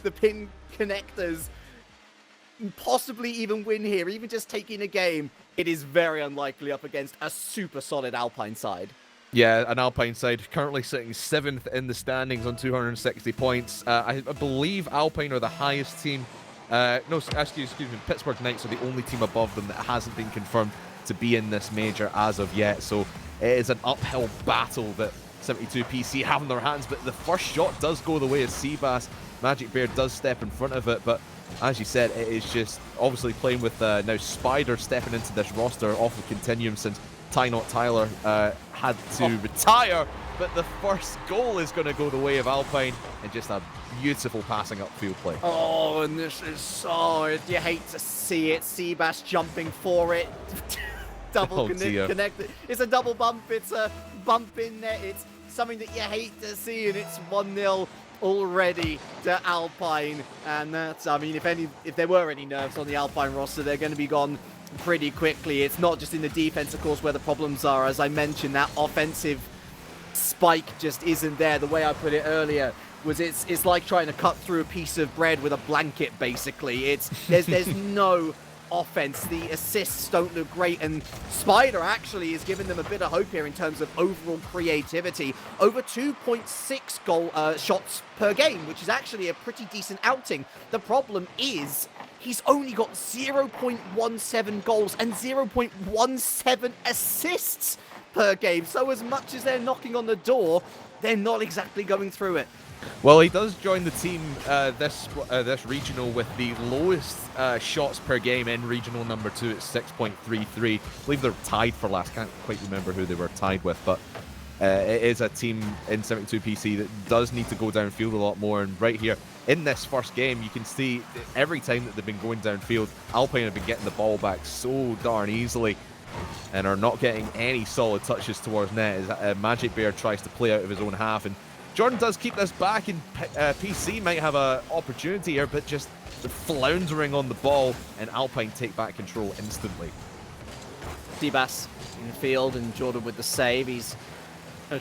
the pin connectors, possibly even win here, even just taking a game, it is very unlikely up against a super solid Alpine side. Yeah, an Alpine side currently sitting 7th in the standings on 260 points. I believe Alpine are the highest team. No, excuse me, Pittsburgh Knights are the only team above them that hasn't been confirmed to be in this major as of yet. So it is an uphill battle that 72PC have in their hands. But the first shot does go the way of Seabass. Magic Bear does step in front of it, but as you said, it is just obviously playing with now Spider stepping into this roster off the continuum since Tyler had to retire, but the first goal is going to go the way of Alpine, and just a beautiful passing upfield play. Oh, and this is so, you hate to see it. Seabass jumping for it. Double connected. It's a double bump. It's a bump in there. It's something that you hate to see, and it's 1-0 already to Alpine. And that's, I mean, if there were any nerves on the Alpine roster, they're going to be gone pretty quickly. It's not just in the defense, of course, where the problems are. As I mentioned, that offensive spike just isn't there. The way I put it earlier was it's like trying to cut through a piece of bread with a blanket, basically. There's no offense. The assists don't look great, and Spider actually is giving them a bit of hope here in terms of overall creativity. Over 2.6 goal shots per game, which is actually a pretty decent outing. The problem is he's only got 0.17 goals and 0.17 assists per game. So as much as they're knocking on the door, they're not exactly going through it. Well, he does join the team this regional with the lowest shots per game in regional number 2 at 6.33. I believe they're tied for last. Can't quite remember who they were tied with, but it is a team in 72PC that does need to go downfield a lot more. And right here in this first game, you can see every time that they've been going downfield, Alpine have been getting the ball back so darn easily and are not getting any solid touches towards net as Magic Bear tries to play out of his own half. And Jordan does keep this back, and PC might have an opportunity here, but just floundering on the ball, and Alpine take back control instantly. Seabass in the field, and Jordan with the save. He's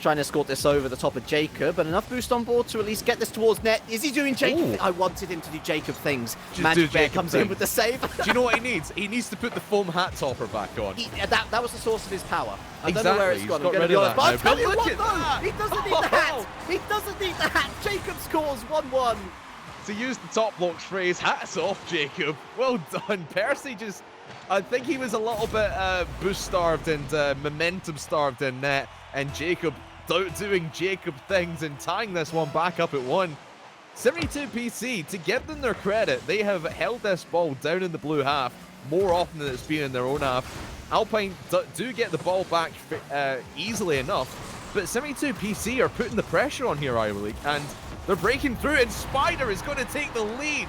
trying to escort this over the top of Jacob, but enough boost on board to at least get this towards net. Is he doing Jacob? I wanted him to do Jacob things. Magic Bear comes in with the save. Do you know what he needs? He needs to put the foam hat topper back on. That was the source of his power. I don't Exactly. know where it's gone. He's got rid of that now, But but look at that! He doesn't need the hat. He doesn't need the hat. Jacob scores 1-1. To use the top blocks phrase, hats off, Jacob. Well done. Percy just, I think he was a little bit boost starved and momentum starved in net, and Jacob doing Jacob things and tying this one back up at 1. 72PC, to give them their credit, they have held this ball down in the blue half more often than it's been in their own half. Alpine do get the ball back easily enough, but 72PC are putting the pressure on here, Iowa League, and they're breaking through, and Spider is going to take the lead.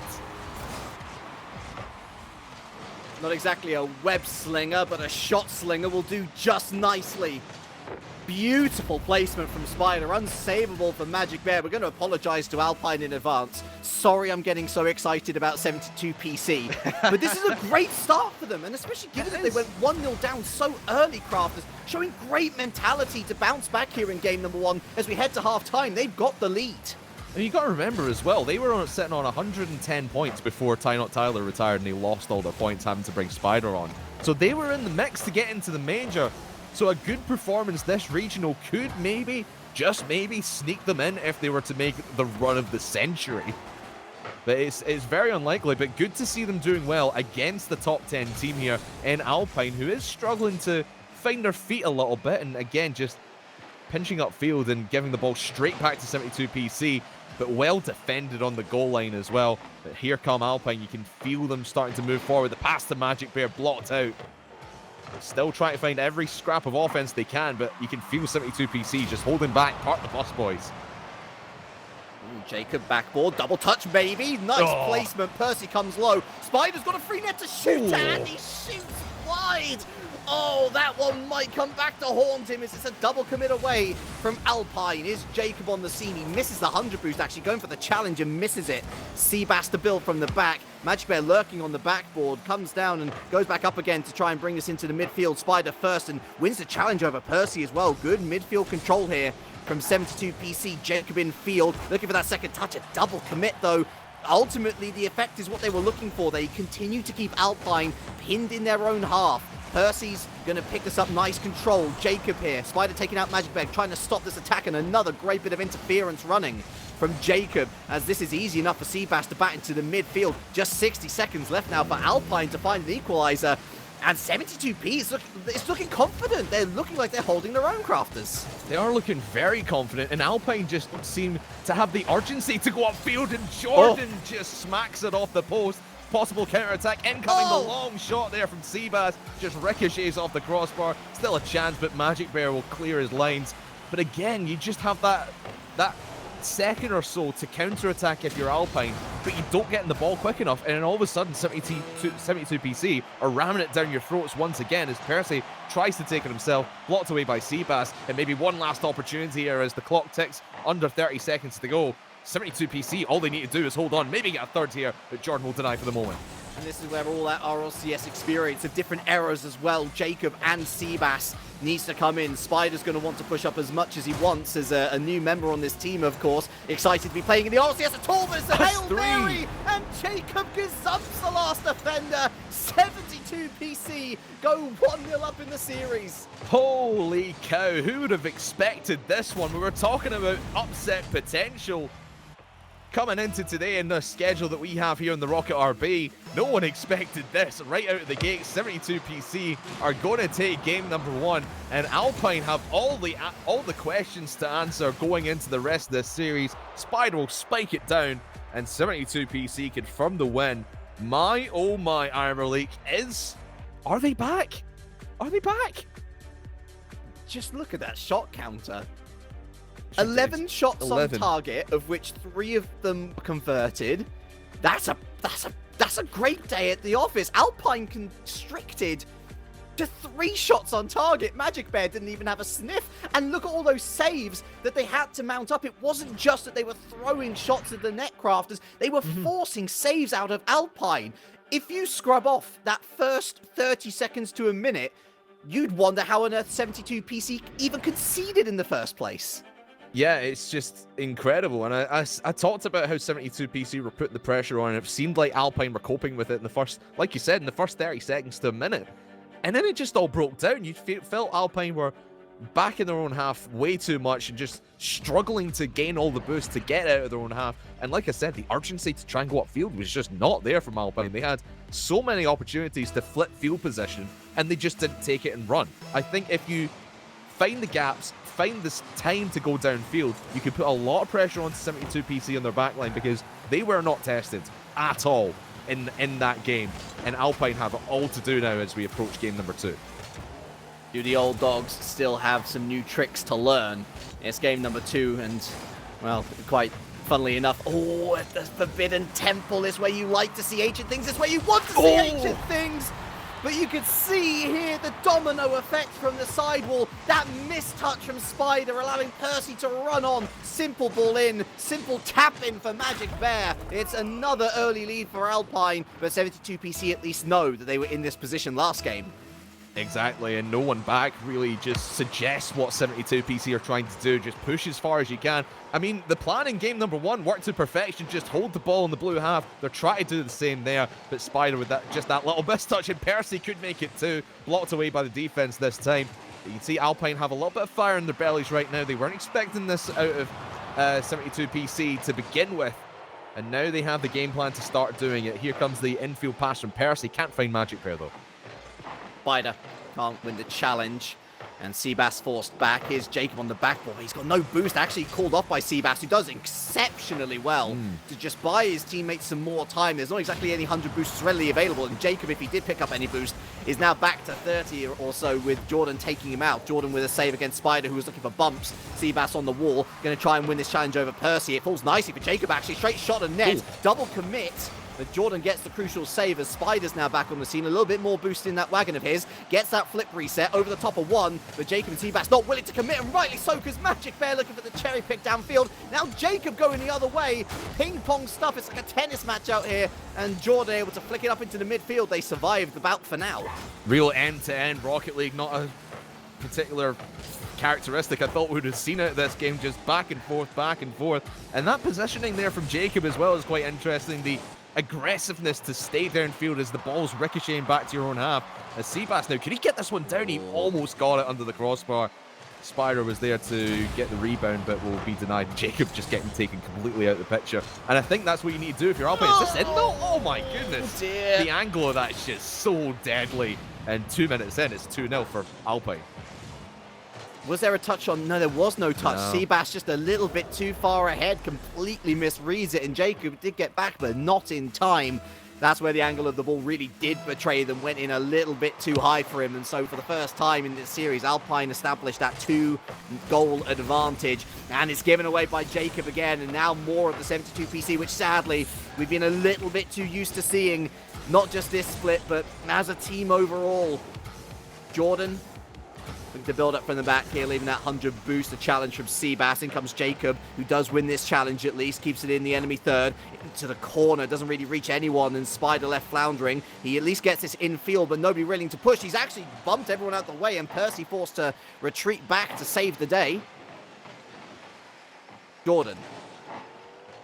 Not exactly a web slinger, but a shot slinger will do just nicely. Beautiful placement from Spider, unsavable for Magic Bear. We're going to apologize to Alpine in advance. Sorry I'm getting so excited about 72PC. But this is a great start for them, and especially given that they went 1-0 down so early, Crafters, showing great mentality to bounce back here in game number 1 as we head to half-time. They've got the lead. And you got to remember as well, they were sitting on 110 points before Tyler retired, and they lost all their points having to bring Spider on. So they were in the mix to get into the major. So a good performance this regional could maybe, just maybe, sneak them in if they were to make the run of the century. But it's very unlikely, but good to see them doing well against the top 10 team here in Alpine, who is struggling to find their feet a little bit, and again, just pinching upfield and giving the ball straight back to 72PC, but well defended on the goal line as well. But here come Alpine, you can feel them starting to move forward. The pass to Magic Bear blocked out. Still trying to find every scrap of offense they can, but you can feel 72PC just holding back, part the bus boys. Jacob backboard, double touch maybe, nice placement, Percy comes low, Spider's got a free net to shoot at, he shoots wide. Oh, that one might come back to haunt him as it's a double commit away from Alpine. Is Jacob on the scene? He misses the 100 boost, actually going for the challenge and misses it. Seabass to build from the back. Magic Bear lurking on the backboard, comes down and goes back up again to try and bring this into the midfield. Spider first and wins the challenge over Percy as well. Good midfield control here from 72PC. Jacob in field, looking for that second touch. A double commit though ultimately, the effect is what they were looking for. They continue to keep Alpine pinned in their own half. Percy's going to pick this up, nice control. Jacob here, Spider taking out Magic Bag, trying to stop this attack, and another great bit of interference running from Jacob, as this is easy enough for Seabass to bat into the midfield. Just 60 seconds left now for Alpine to find an equalizer. And 72P, it's looking confident. They're looking like they're holding their own, Crafters. They are looking very confident, and Alpine just seem to have the urgency to go upfield, and Jordan just smacks it off the post. Possible counter-attack incoming. The long shot there from Seabass just ricochets off the crossbar. Still a chance, but Magic Bear will clear his lines. But again, you just have that second or so to counter-attack if you're Alpine, but you don't get in the ball quick enough, and then all of a sudden 72 PC are ramming it down your throats once again as Percy tries to take it himself, blocked away by Seabass, and maybe one last opportunity here as the clock ticks under 30 seconds to go. 72 PC, all they need to do is hold on, maybe get a third here, but Jordan will deny for the moment. And this is where all that RLCS experience of different errors as well, Jacob and Seabass needs to come in. Spider's going to want to push up as much as he wants as a new member on this team, of course. Excited to be playing in the RLCS at all, but it's a Hail Mary, and Jacob gazumps the last defender. 72 PC go 1-0 up in the series. Holy cow, who would have expected this one? We were talking about upset potential coming into today in the schedule that we have here in the Rocket RB. No one expected this. Right out of the gate, 72 PC are going to take game number 1, and Alpine have all the questions to answer going into the rest of this series. Spider will spike it down, and 72 PC confirm the win. My, oh my, Armor Leak are they back? Are they back? Just look at that shot counter. 11 shots on target, of which 3 of them converted. That's a great day at the office. Alpine constricted to 3 shots on target. Magic Bear didn't even have a sniff. And look at all those saves that they had to mount up. It wasn't just that they were throwing shots at the net, Crafters. They were forcing saves out of Alpine. If you scrub off that first 30 seconds to a minute, you'd wonder how on earth 72 PC even conceded in the first place. Yeah, it's just incredible. And I talked about how 72 PC were putting the pressure on, and it seemed like Alpine were coping with it in the first, like you said, in the first 30 seconds to a minute. And then it just all broke down. You felt Alpine were back in their own half way too much and just struggling to gain all the boost to get out of their own half. And like I said, the urgency to try and go upfield was just not there from Alpine. They had so many opportunities to flip field position, and they just didn't take it and run. I think if you find the gaps, find this time to go downfield, you can put a lot of pressure on 72 PC on their backline, because they were not tested at all in that game. And Alpine have it all to do now as we approach game number 2. Do the old dogs still have some new tricks to learn? It's game number 2, and, well, quite funnily enough, the Forbidden Temple is where you like to see ancient things. It's where you want to see ancient things. But you could see here the domino effect from the sidewall. That mistouch from Spider allowing Percy to run on. Simple ball in, simple tap in for Magic Bear. It's another early lead for Alpine, but 72 PC at least know that they were in this position last game. Exactly, and no one back really just suggests what 72 PC are trying to do. Just push as far as you can. I mean, the plan in game number 1 worked to perfection. Just hold the ball in the blue half. They're trying to do the same there, but Spider with that little mistouch, and Percy could make it too. Blocked away by the defense this time. But you can see Alpine have a little bit of fire in their bellies right now. They weren't expecting this out of 72 PC to begin with, and now they have the game plan to start doing it. Here comes the infield pass from Percy. Can't find Magic Bear though. Spider can't win the challenge, and Seabass forced back. Here's Jacob on the back ball. He's got no boost, actually called off by Seabass, who does exceptionally well to just buy his teammates some more time. There's not exactly any 100 boosts readily available, and Jacob, if he did pick up any boost, is now back to 30 or so with Jordan taking him out. Jordan with a save against Spider, who was looking for bumps. Seabass on the wall, going to try and win this challenge over Percy. It falls nicely for Jacob, actually. Straight shot and net, double commit. But Jordan gets the crucial save as Spider's now back on the scene. A little bit more boost in that wagon of his. Gets that flip reset over the top of one. But Jacob and Seabass not willing to commit, and rightly so, because Magic Bear looking for the cherry pick downfield. Now Jacob going the other way. Ping pong stuff. It's like a tennis match out here. And Jordan able to flick it up into the midfield. They survived the bout for now. Real end-to-end Rocket League, not a particular characteristic I thought we would have seen out of this game, just back and forth, back and forth. And that positioning there from Jacob as well is quite interesting. The aggressiveness to stay downfield as the ball's ricocheting back to your own half. As Seabass now, could he get this one down? He almost got it under the crossbar. Spider was there to get the rebound, but will be denied. Jacob just getting taken completely out of the picture. And I think that's what you need to do if you're Alpine. Is this in though? Oh my goodness. Dear. The angle of that is just so deadly. And 2 minutes in, it's 2-0 for Alpine. Was there a touch on? No, there was no touch. No. Seabass just a little bit too far ahead, completely misreads it, and Jacob did get back, but not in time. That's where the angle of the ball really did betray them, went in a little bit too high for him, and so for the first time in this series, Alpine established that 2-goal advantage, and it's given away by Jacob again, and now more of the 72 PC, which sadly, we've been a little bit too used to seeing, not just this split, but as a team overall. Jordan looking to build up from the back here, leaving that 100 boost, a challenge from Seabass. In comes Jacob, who does win this challenge at least, keeps it in the enemy third, into the corner, doesn't really reach anyone, and Spider left floundering. He at least gets this infield, but nobody willing to push. He's actually bumped everyone out the way, and Percy forced to retreat back to save the day. Jordan.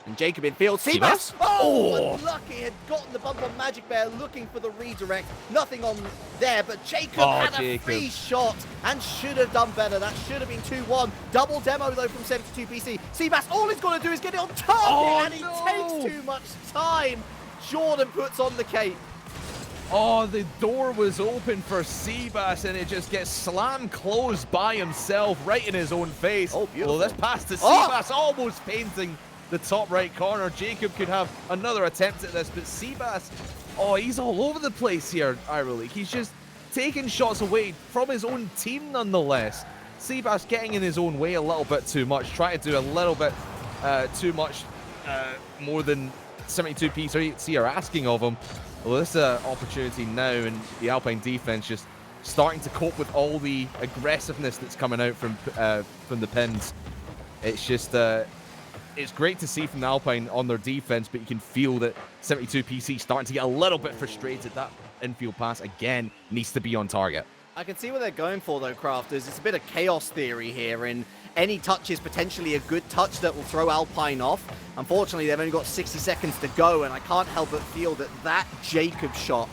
And Jacob in field. Seabass! Oh, unlucky. Had gotten the bump on Magic Bear, looking for the redirect. Nothing on there, but Jacob had a free shot and should have done better. That should have been 2-1. Double demo, though, from 72 PC. Seabass, all he's got to do is get it on target, and he takes too much time. Jordan puts on the cape. Oh, the door was open for Seabass, and it just gets slammed closed by himself, right in his own face. Oh, beautiful. Well, this pass to Seabass, almost painting the top right corner. Jacob could have another attempt at this, but Seabass, oh, he's all over the place here, RLCS. He's just taking shots away from his own team nonetheless. Seabass getting in his own way a little bit too much, trying to do a little bit too much more than 72 PC are asking of him. Well, this is an opportunity now, and the Alpine defense just starting to cope with all the aggressiveness that's coming out from the pins. It's just it's great to see from the Alpine on their defense, but you can feel that 72 PC starting to get a little bit frustrated. That infield pass again needs to be on target. I can see what they're going for, though, Crafters. It's a bit of chaos theory here, and any touch is potentially a good touch that will throw Alpine off. Unfortunately, they've only got 60 seconds to go, and I can't help but feel that that Jacob shot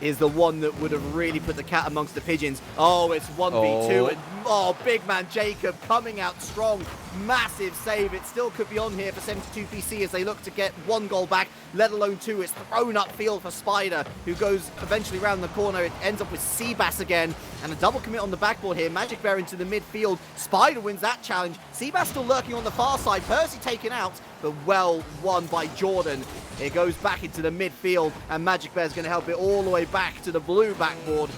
is the one that would have really put the cat amongst the pigeons. Oh, it's 1v2, and oh, big man Jacob coming out strong. Massive save. It still could be on here for 72 PC as they look to get 1 goal back, let alone 2. It's thrown upfield for Spider, who goes eventually around the corner. It ends up with Seabass again, and a double commit on the backboard here. Magic Bear into the midfield. Spider wins that challenge. Seabass still lurking on the far side. Percy taken out, but well won by Jordan. It goes back into the midfield, and Magic Bear's going to help it all the way back to the blue backboard.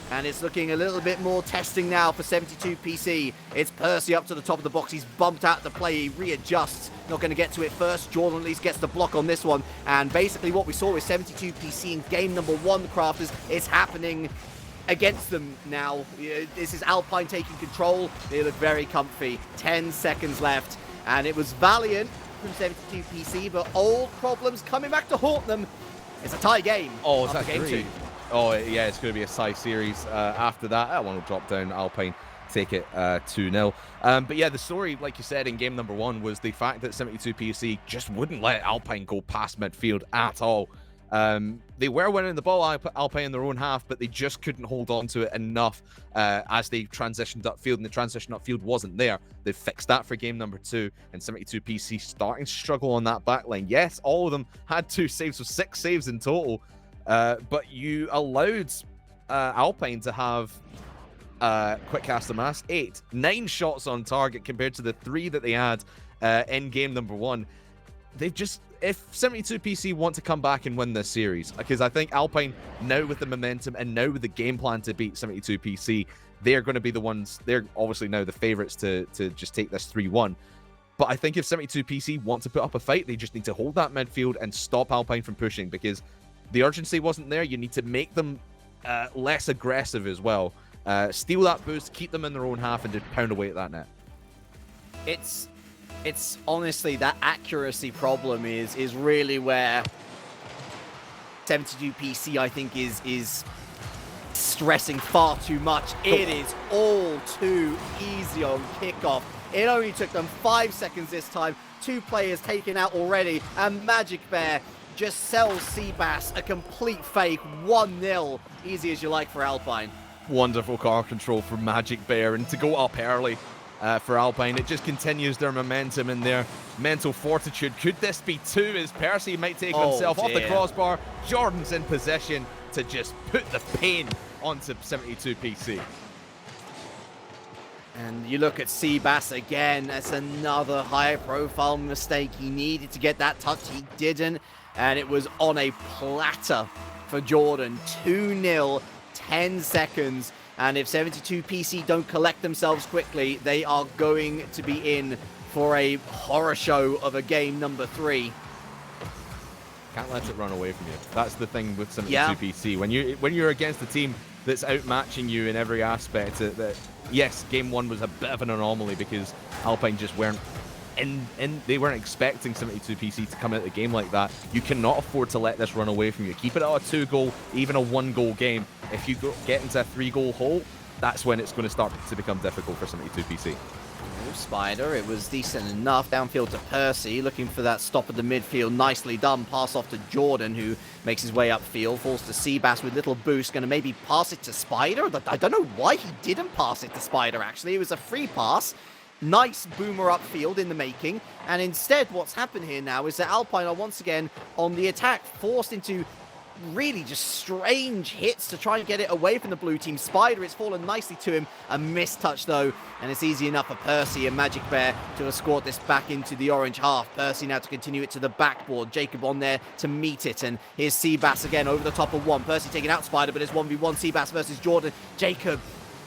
And it's looking a little bit more testing now for 72 PC. It's Percy up to the top of the box. He's bumped out the play. He readjusts. Not going to get to it first. Jordan at least gets the block on this one. And basically what we saw with 72 PC in game number 1, Crafters, is happening against them now. This is Alpine taking control. They look very comfy. 10 seconds left. And it was valiant from 72 PC, but old problems coming back to haunt them. It's a tie game. Oh, is that game 2? Oh, yeah, it's going to be a tie series after that. That one will drop down. Alpine take it 2-0. But yeah, the story, like you said, in game number 1 was the fact that 72 PC just wouldn't let Alpine go past midfield at all. They were winning the ball, Alpine in their own half, but they just couldn't hold on to it enough as they transitioned upfield, and the transition upfield wasn't there. They fixed that for game number 2, and 72 PC starting to struggle on that back line. Yes, all of them had 2 saves, so 6 saves in total. But you allowed Alpine to have quick cast the mass 8, 9 shots on target compared to the 3 that they had in game number 1. They've just, if 72 PC want to come back and win this series, because I think Alpine now with the momentum and now with the game plan to beat 72 PC, they're going to be the ones, they're obviously now the favorites to just take this 3-1. But I think if 72 PC want to put up a fight, they just need to hold that midfield and stop Alpine from pushing, because the urgency wasn't there. You need to make them less aggressive as well. Steal that boost, keep them in their own half, and just pound away at that net. It's honestly that accuracy problem is really where 72 PC I think is stressing far too much. It is all too easy on kickoff. It only took them 5 seconds this time. 2 players taken out already, and Magic Bear just sells Seabass a complete fake. 1-0. Easy as you like for Alpine. Wonderful car control for Magic Bear, and to go up early for Alpine, it just continues their momentum and their mental fortitude. Could this be 2 as Percy might take himself off the crossbar? Jordan's in position to just put the pain onto 72 PC. And you look at Seabass again, that's another high-profile mistake. He needed to get that touch, he didn't, and it was on a platter for Jordan. 2-0, 10 seconds, and if 72 PC don't collect themselves quickly, they are going to be in for a horror show of a game number 3. Can't let it run away from you. That's the thing with 72 PC. When you're against a team that's outmatching you in every aspect, yes, game 1 was a bit of an anomaly because Alpine just weren't they weren't expecting 72 PC to come out of the game like that. You cannot afford to let this run away from you. Keep it at a 2-goal, even a 1-goal game. If you get into a 3-goal hole, that's when it's going to start to become difficult for 72 PC. Spider, it was decent enough. Downfield to Percy, looking for that stop at the midfield. Nicely done. Pass off to Jordan, who makes his way upfield. Falls to Seabass with little boost. Going to maybe pass it to Spider. I don't know why he didn't pass it to Spider, actually. It was a free pass. Nice boomer upfield in the making. And instead, what's happened here now is that Alpine are once again on the attack, forced into really just strange hits to try and get it away from the blue team. Spider, it's fallen nicely to him. A missed touch though, and it's easy enough for Percy and Magic Bear to escort this back into the orange half. Percy now to continue it to the backboard. Jacob on there to meet it, and here's Seabass again over the top of 1. Percy taking out Spider, but it's 1v1 Seabass versus Jordan. Jacob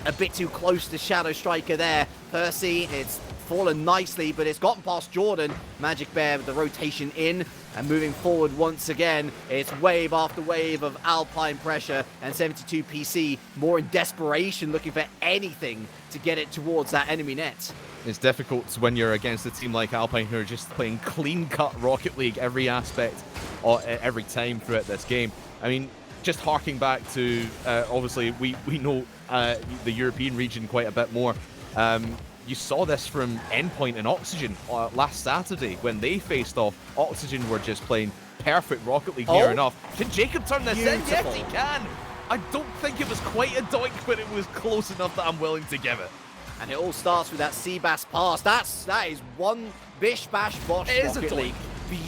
a bit too close to Shadow Striker there. Percy, it's fallen nicely, but it's gotten past Jordan. Magic Bear with the rotation in and moving forward once again. It's wave after wave of Alpine pressure, and 72 PC more in desperation, looking for anything to get it towards that enemy net. It's difficult when you're against a team like Alpine who are just playing clean-cut Rocket League every aspect, every time throughout this game. I mean, just harking back to, obviously, we know the European region quite a bit more. You saw this from Endpoint and Oxygen last Saturday when they faced off. Oxygen were just playing perfect Rocket League near enough. Can Jacob turn this in? Yes, he can. I don't think it was quite a doink, but it was close enough that I'm willing to give it. And it all starts with that Seabass pass. That is one bish bash bosh Rocket League.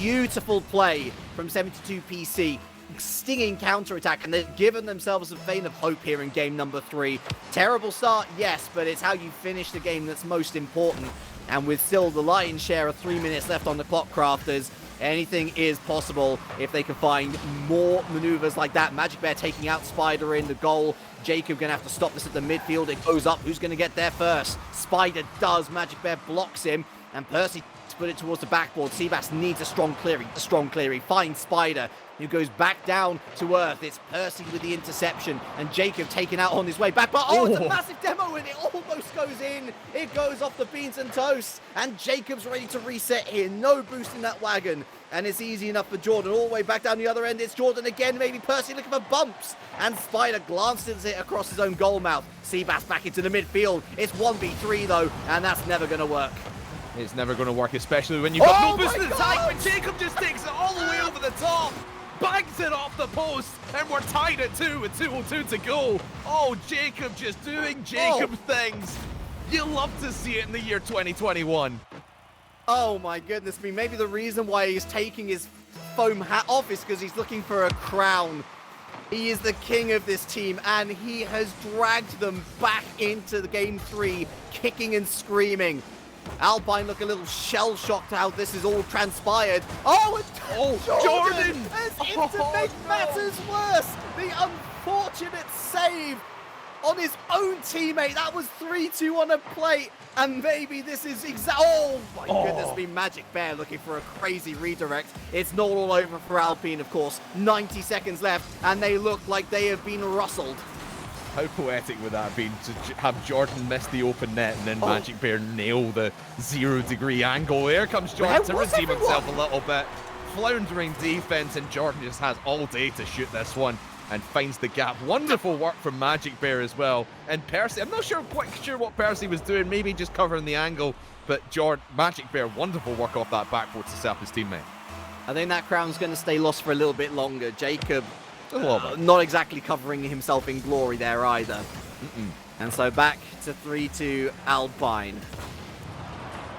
Beautiful play from 72 PC. Stinging counter-attack, and they've given themselves a vein of hope here in game number 3. Terrible start, yes, but it's how you finish the game that's most important. And with still the lion's share of 3 minutes left on the clock, Crafters, anything is possible if they can find more maneuvers like that. Magic Bear taking out Spider in the goal. Jacob going to have to stop this at the midfield. It goes up. Who's going to get there first? Spider does. Magic Bear blocks him, and Percy to put it towards the backboard. Seabass needs a strong clearing. He finds Spider, who goes back down to earth. It's Percy with the interception, and Jacob taken out on his way back. But it's a massive demo, and it almost goes in. It goes off the beans and toast, and Jacob's ready to reset here. No boost in that wagon, and it's easy enough for Jordan. All the way back down the other end, it's Jordan again. Maybe Percy looking for bumps, and Spider glances it across his own goal mouth. Seabass back into the midfield. It's 1v3 though, and that's never going to work. It's never going to work, especially when you've got no boost in attack, but Jacob just takes it all the way over the top. Bangs it off the post, and we're tied at 2 with 2:02 to go. Oh, Jacob just doing Jacob things. You love to see it in the year 2021. Oh my goodness me. Maybe the reason why he's taking his foam hat off is because he's looking for a crown. He is the king of this team, and he has dragged them back into the game 3, kicking and screaming. Alpine look a little shell-shocked how this is all transpired. Jordan! As if to make matters worse, the unfortunate save on his own teammate. That was 3-2 on a plate, and maybe this is oh my goodness me, Magic Bear looking for a crazy redirect. It's not all over for Alpine, of course. 90 seconds left, and they look like they have been rustled. How poetic would that have been to have Jordan miss the open net and then Magic Bear nail the 0-degree angle? Here comes Jordan to redeem himself a little bit. Floundering defense, and Jordan just has all day to shoot this one. and finds the gap. Wonderful work from Magic Bear as well. And Percy, I'm not quite sure what Percy was doing, maybe just covering the angle, but Magic Bear, wonderful work off that backboard to set up his teammate. I think that crown's going to stay lost for a little bit longer. Jacob, A little bit. not exactly covering himself in glory there either. And so back to 3-2 Alpine.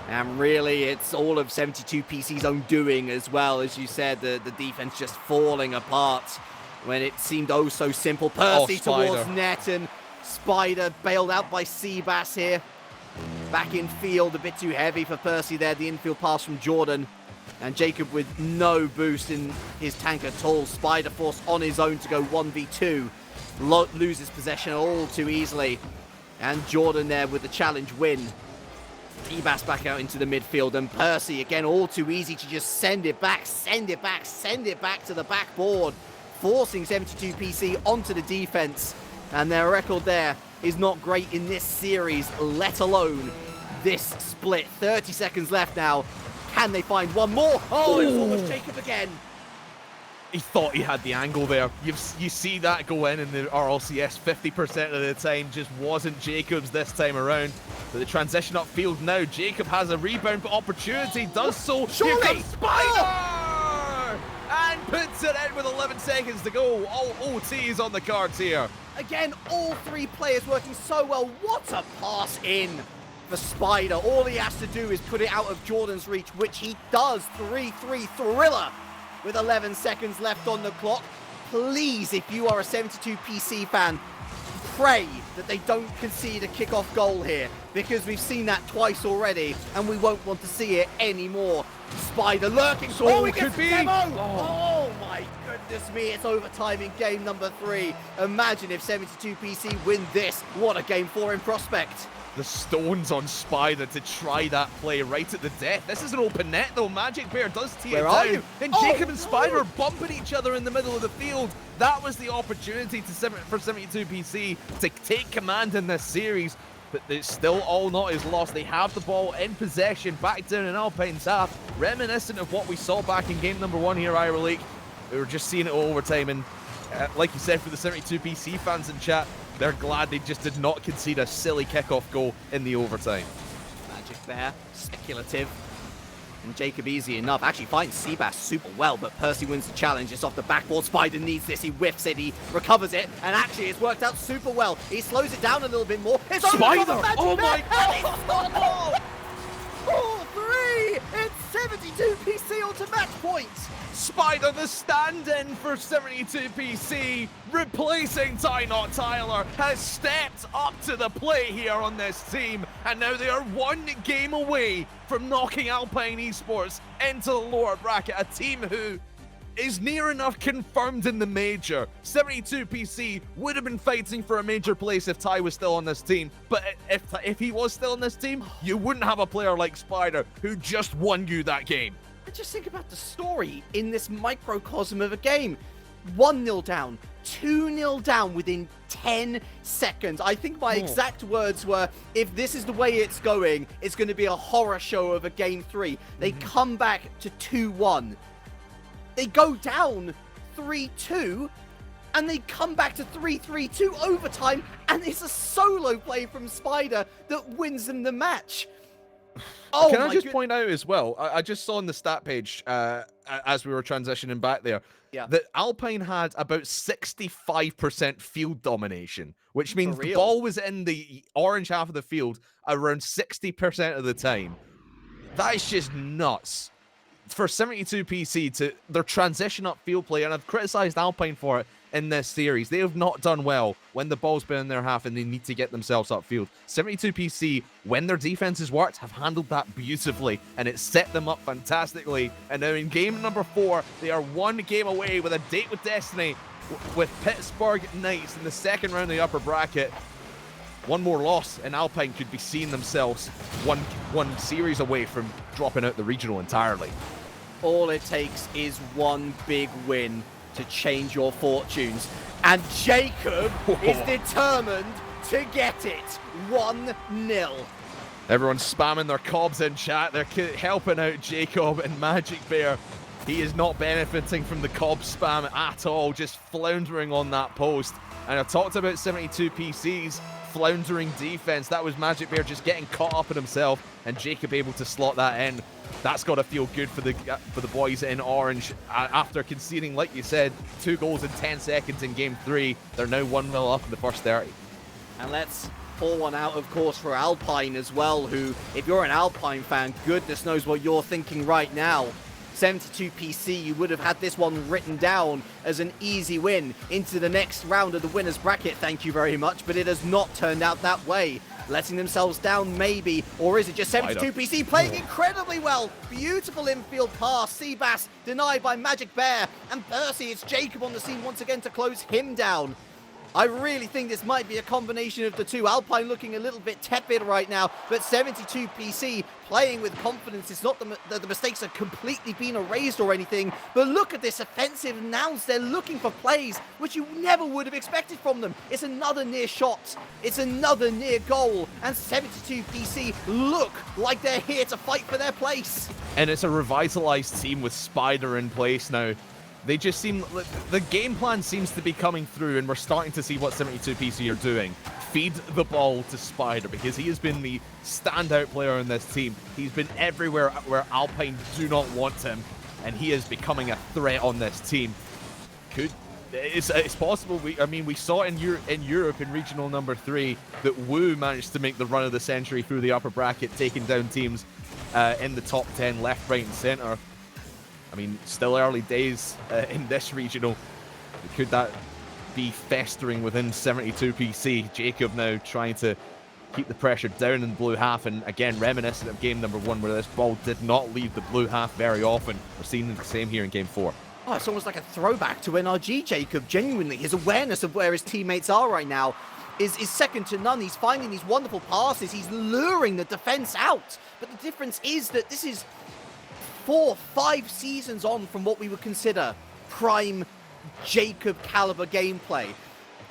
And really, it's all of 72PC's own doing as well. As you said, the defense just falling apart when it seemed oh so simple. Percy towards net, and Spider bailed out by Seabass here. Back in field, a bit too heavy for Percy there. The infield pass from Jordan. And Jacob with no boost in his tank at all. Spider forced on his own to go 1v2. Loses possession all too easily. And Jordan there with the challenge win. Ebas back out into the midfield, and Percy again all too easy to just send it back to the backboard, forcing 72PC onto the defense. And their record there is not great in this series, let alone this split. 30 seconds left now. Can they find one more? Oh, it's almost Jacob again. He thought he had the angle there. You see that go in the RLCS 50% of the time. Just wasn't Jacob's this time around. But the transition upfield now. Jacob has a rebound opportunity. Does so. Surely! Here comes Spider! And puts it in with 11 seconds to go. All OTs on the cards here. Again, all three players working so well. What a pass in for Spider. All he has to do is put it out of Jordan's reach, which he does. 3-3 thriller. With 11 seconds left on the clock. Please, if you are a 72PC fan, pray that they don't concede a kickoff goal here, because we've seen that twice already, and we won't want to see it anymore. Spider lurking. So it could be. Oh my goodness me, it's overtime in game number 3. Imagine if 72PC win this. What a game 4 in prospect. The stones on Spider to try that play right at the death. This is an open net though. Magic Bear does tee it down. Where are you? And Jacob and Spider are bumping each other in the middle of the field. That was the opportunity for 72PC to take command in this series. But it's still all not is lost. They have the ball in possession, back down in Alpine's half. Reminiscent of what we saw back in game number 1 here, Ira League. We were just seeing it all overtime. And like you said, for the 72PC fans in chat, they're glad they just did not concede a silly kickoff goal in the overtime. Magic Bear, speculative. And Jacob easy enough. Actually finds Seabass super well, but Percy wins the challenge. It's off the backboard. Spider needs this. He whiffs it. He recovers it. And actually, it's worked out super well. He slows it down a little bit more. It's Spider! Oh my God! 4-3! It's 72PC on to match point. Spider, the stand-in for 72PC, replacing Ty Not Tyler, has stepped up to the plate here on this team, and now they are one game away from knocking Alpine Esports into the lower bracket, a team who is near enough confirmed in the major. 72PC would have been fighting for a major place if Ty was still on this team, but if he was still on this team, you wouldn't have a player like Spider who just won you that game. And just think about the story in this microcosm of a game. 1-0 down, 2-0 down within 10 seconds. I think my exact words were, if this is the way it's going to be a horror show of a game 3. They come back to 2-1. They go down 3-2, and they come back to 3-3-2 overtime, and it's a solo play from Spider that wins them the match. Oh, can I just point out as well, I just saw on the stat page as we were transitioning back there, that Alpine had about 65% field domination, which means the ball was in the orange half of the field around 60% of the time. That is just nuts. For 72PC to their transition up field play, and I've criticized Alpine for it in this series. They have not done well when the ball's been in their half and they need to get themselves upfield. 72PC, when their defense has worked, have handled that beautifully, and it set them up fantastically. And now in game number 4, they are one game away with a date with destiny with Pittsburgh Knights in the second round of the upper bracket. One more loss and Alpine could be seeing themselves one series away from dropping out the regional entirely. All it takes is one big win to change your fortunes. And Jacob is determined to get it. 1-0. Everyone's spamming their cobs in chat. They're helping out Jacob and Magic Bear. He is not benefiting from the Cobb spam at all, just floundering on that post. And I've talked about 72 PC's floundering defense. That was Magic Bear just getting caught up in himself, and Jacob able to slot that in. That's got to feel good for the boys in orange. After conceding, like you said, 2 goals in 10 seconds in Game 3, they're now 1-0 up in the first 30. And let's pour one out, of course, for Alpine as well, who, if you're an Alpine fan, goodness knows what you're thinking right now. 72 PC, you would have had this one written down as an easy win into the next round of the winner's bracket, thank you very much, but it has not turned out that way. Letting themselves down, maybe, or is it just 72 PC playing incredibly well? Beautiful infield pass, Seabass denied by Magic Bear, and Percy, it's Jacob on the scene once again to close him down. I really think this might be a combination of the two. Alpine looking a little bit tepid right now, but 72 PC playing with confidence. It's not that the mistakes have completely been erased or anything, but look at this offensive nouns. They're looking for plays, which you never would have expected from them. It's another near shot. It's another near goal, and 72 PC look like they're here to fight for their place. And it's a revitalized team with Spider in place now. They just seem, the game plan seems to be coming through, and we're starting to see what 72 PC are doing. Feed the ball to Spider, because he has been the standout player in this team. He's been everywhere where Alpine do not want him, and he is becoming a threat on this team. It's possible. We saw in Europe in regional number 3 that Wu managed to make the run of the century through the upper bracket, taking down teams in the top 10 left, right, and center. I mean, still early days in this regional. Could that be festering within 72 PC? Jacob now trying to keep the pressure down in the blue half, and again, reminiscent of game number 1 where this ball did not leave the blue half very often. We're seeing the same here in game 4. Oh, it's almost like a throwback to NRG, Jacob. Genuinely, his awareness of where his teammates are right now is second to none. He's finding these wonderful passes. He's luring the defense out. But the difference is that this is 4-5 seasons on from what we would consider prime Jacob caliber gameplay.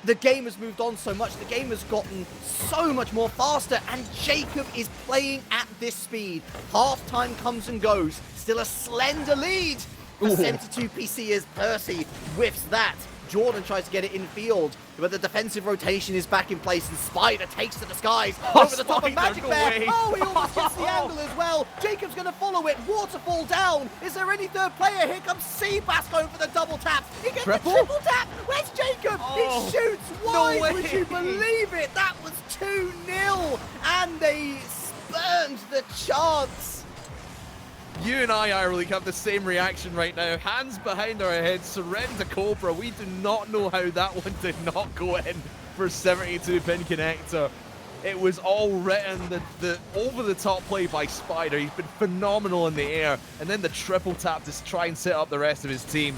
The game has moved on so much, the game has gotten so much more faster, and Jacob is playing at this speed. Half-time comes and goes, still a slender lead for 72 PC as Percy whiffs that. Jordan tries to get it in field, but the defensive rotation is back in place, and Spider takes to the skies over the top of Magic Bear. Oh, he almost gets the angle as well. Jacob's going to follow it. Waterfall down. Is there any third player? Here comes Seabass going for the double tap. He gets the triple tap. Where's Jacob? He shoots wide. No, would you believe it? That was 2-0, and they spurned the chance. You and I, League, have the same reaction right now. Hands behind our heads, surrender Cobra. We do not know how that one did not go in for 72 pin connector. It was all written, the over-the-top play by Spider. He's been phenomenal in the air. And then the triple tap to try and set up the rest of his team.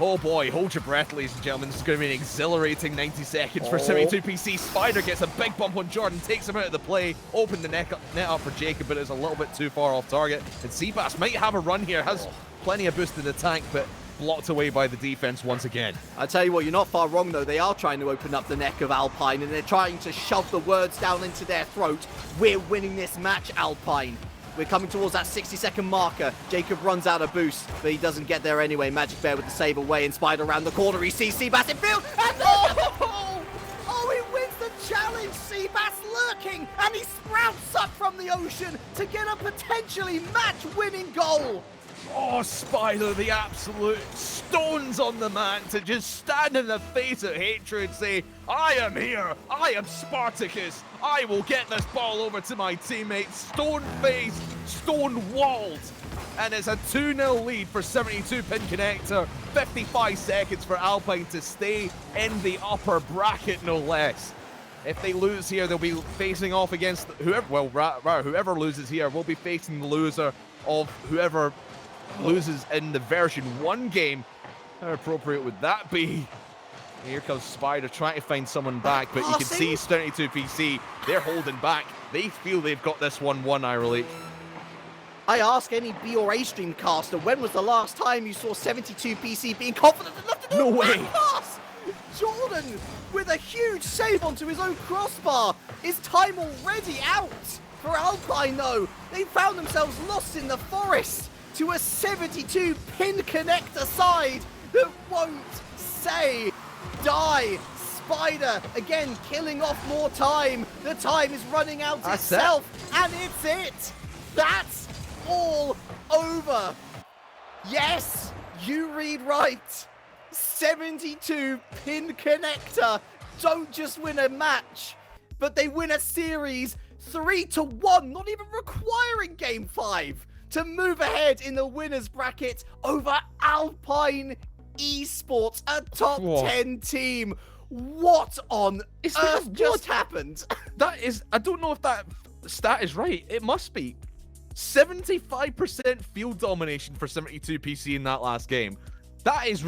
Oh boy, hold your breath, ladies and gentlemen. This is going to be an exhilarating 90 seconds for 72 PC. Spider gets a big bump on Jordan, takes him out of the play, opened the net up for Jacob, but it's a little bit too far off target. And Seabass might have a run here, has plenty of boost in the tank, but blocked away by the defense once again. I tell you what, you're not far wrong though. They are trying to open up the neck of Alpine, and they're trying to shove the words down into their throat. We're winning this match, Alpine. We're coming towards that 60-second marker. Jacob runs out of boost, but he doesn't get there anyway. Magic Bear with the save away, and Spider around the corner. He sees Seabass in field, and he wins the challenge. Seabass lurking, and he sprouts up from the ocean to get a potentially match-winning goal. Oh, Spider, the absolute stones on the man to just stand in the face of hatred and say, I am here, I am Spartacus, I will get this ball over to my teammates, stone-faced, stone-walled. And it's a 2-0 lead for 72 pin connector, 55 seconds for Alpine to stay in the upper bracket, no less. If they lose here, they'll be facing off against whoever, well, whoever loses here will be facing the loser of whoever loses in the version 1 game. How appropriate would that be? Here comes Spider trying to find someone back, but you can see 72 PC, they're holding back. They feel they've got this 1-1, League. I ask any B or A streamcaster, when was the last time you saw 72 PC being confident enough to do a back pass? Jordan with a huge save onto his own crossbar. Is time already out for Alpine though? They found themselves lost in the forest. to a 72 pin connector side that won't say die. Spider again killing off more time. The time is running out itself, and it's it. That's all over. Yes, you read right. 72 pin connector don't just win a match, but they win a series 3-1, not even requiring game 5 to move ahead in the winners bracket over Alpine Esports, a top 10 team. What on earth just happened? That is, I don't know if that stat is right. It must be. 75% field domination for 72 PC in that last game. That is ridiculous.